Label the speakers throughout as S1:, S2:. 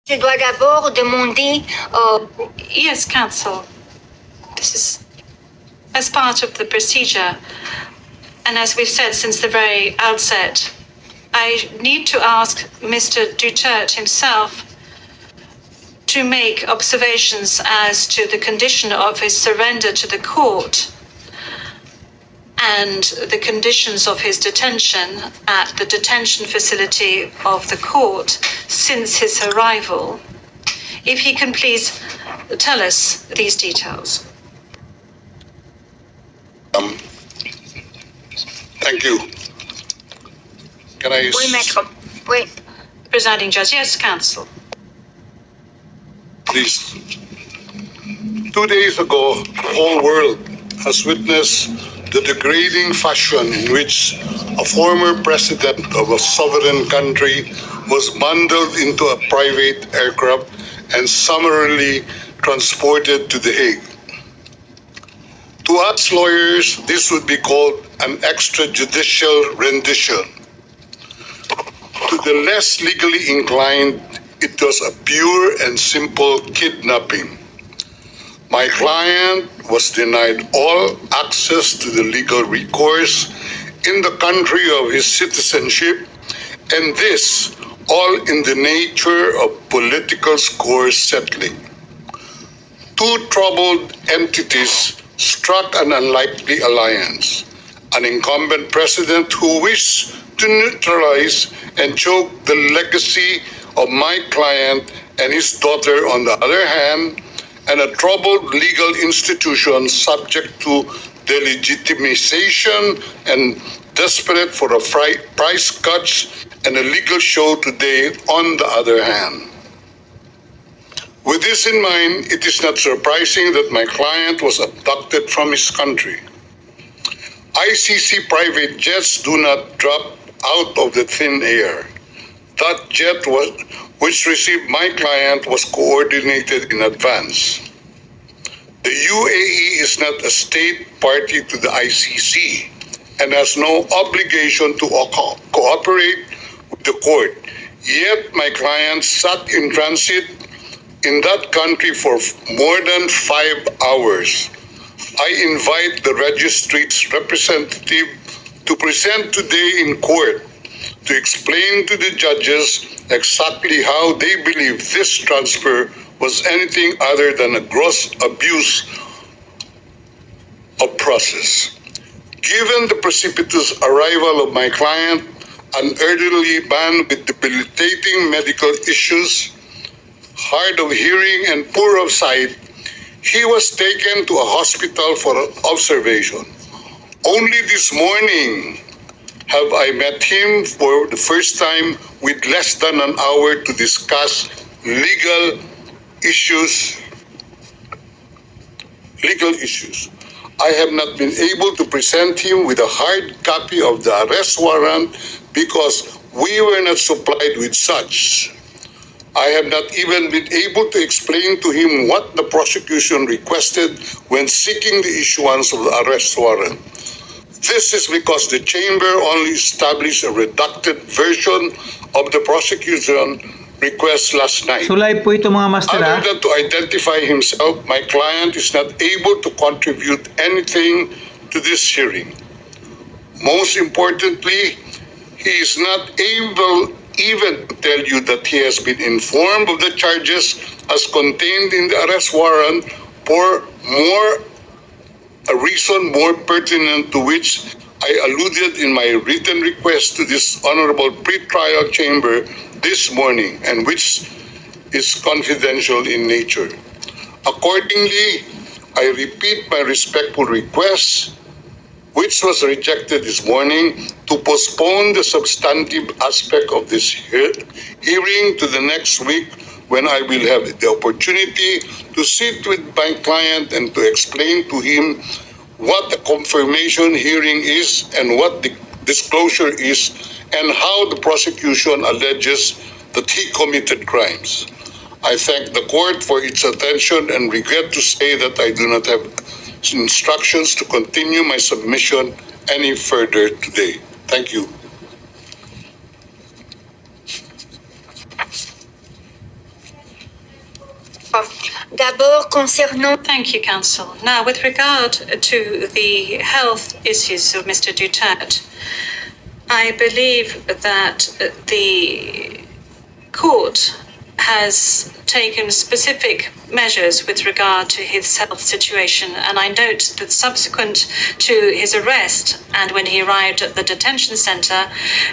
S1: Je dois d'abord demander
S2: Yes, counsel. This is as part of the procedure. And as we've said since the very outset, I need to ask Mr. Duterte himself to make observations as to the condition of his surrender to the court and the conditions of his detention at the detention facility of the court since his arrival. If he can please tell us these details.
S3: Thank you. Can I...
S1: Oui, maître. Oui.
S2: Presiding Judge, yes, counsel.
S3: Please. 2 days ago, the whole world has witnessed the degrading fashion in which a former president of a sovereign country was bundled into a private aircraft and summarily transported to The Hague. To us lawyers, this would be called an extrajudicial rendition. To the less legally inclined, it was a pure and simple kidnapping. My client was denied all access to the legal recourse in the country of his citizenship, and this all in the nature of political score settling. Two troubled entities struck an unlikely alliance. An incumbent president who wished to neutralize and choke the legacy of my client and his daughter on the other hand, and a troubled legal institution subject to delegitimization and desperate for a price cuts and a legal show today on the other hand. With this in mind, it is not surprising that my client was abducted from his country. ICC private jets do not drop out of the thin air. That jet which received my client was coordinated in advance. The UAE is not a state party to the ICC and has no obligation to cooperate with the court. Yet my client sat in transit in that country for more than 5 hours. I invite the registry's representative to present today in court to explain to the judges exactly how they believe this transfer was anything other than a gross abuse of process. Given the precipitous arrival of my client, an elderly man with debilitating medical issues, hard of hearing and poor of sight, he was taken to a hospital for observation. Only this morning have I met him for the first time with less than an hour to discuss legal issues. I have not been able to present him with a hard copy of the arrest warrant because we were not supplied with such. I have not even been able to explain to him what the prosecution requested when seeking the issuance of the arrest warrant. This is because the chamber only established a redacted version of the prosecution request last night.
S4: Sulay po ito mga master ha.
S3: Other than to identify himself, my client is not able to contribute anything to this hearing. Most importantly, he is not able even to tell you that he has been informed of the charges as contained in the arrest warrant for a reason more pertinent to which I alluded in my written request to this honorable pre-trial chamber this morning, and which is confidential in nature. Accordingly, I repeat my respectful request, which was rejected this morning, to postpone the substantive aspect of this hearing to the next week, when I will have the opportunity to sit with my client and to explain to him what the confirmation hearing is and what the disclosure is and how the prosecution alleges that he committed crimes. I thank the court for its attention and regret to say that I do not have instructions to continue my submission any further today. Thank you.
S1: D'abord, concernant
S2: Thank you, Counsel. Now, with regard to the health issues of Mr. Duterte, I believe that the court has taken specific measures with regard to his health situation, and I note that subsequent to his arrest and when he arrived at the detention center,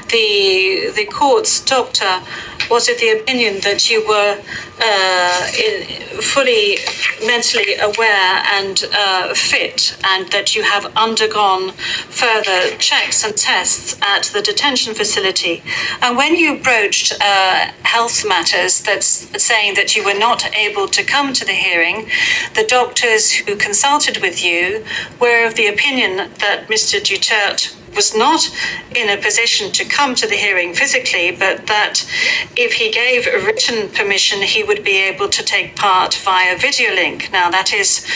S2: the court's doctor was of the opinion that you were fully mentally aware and fit, and that you have undergone further checks and tests at the detention facility. And when you broached health matters, that's saying that you were not able to come to the hearing, the doctors who consulted with you were of the opinion that Mr. Duterte was not in a position to come to the hearing physically, but that if he gave a written permission, he would be able to take part via video link. Now, that is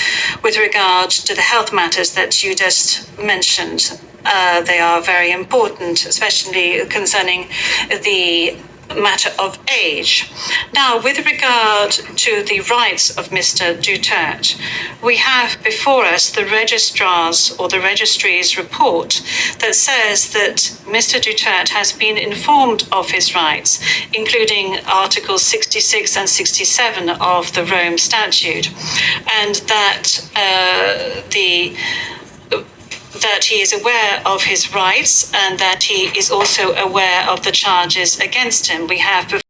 S2: with regard to the health matters that you just mentioned. They are very important, especially concerning the matter of age. Now, with regard to the rights of Mr. Duterte, we have before us the registrar's or the registry's report that says that Mr. Duterte has been informed of his rights, including Articles 66 and 67 of the Rome Statute, and that that he is aware of his rights and that he is also aware of the charges against him. We have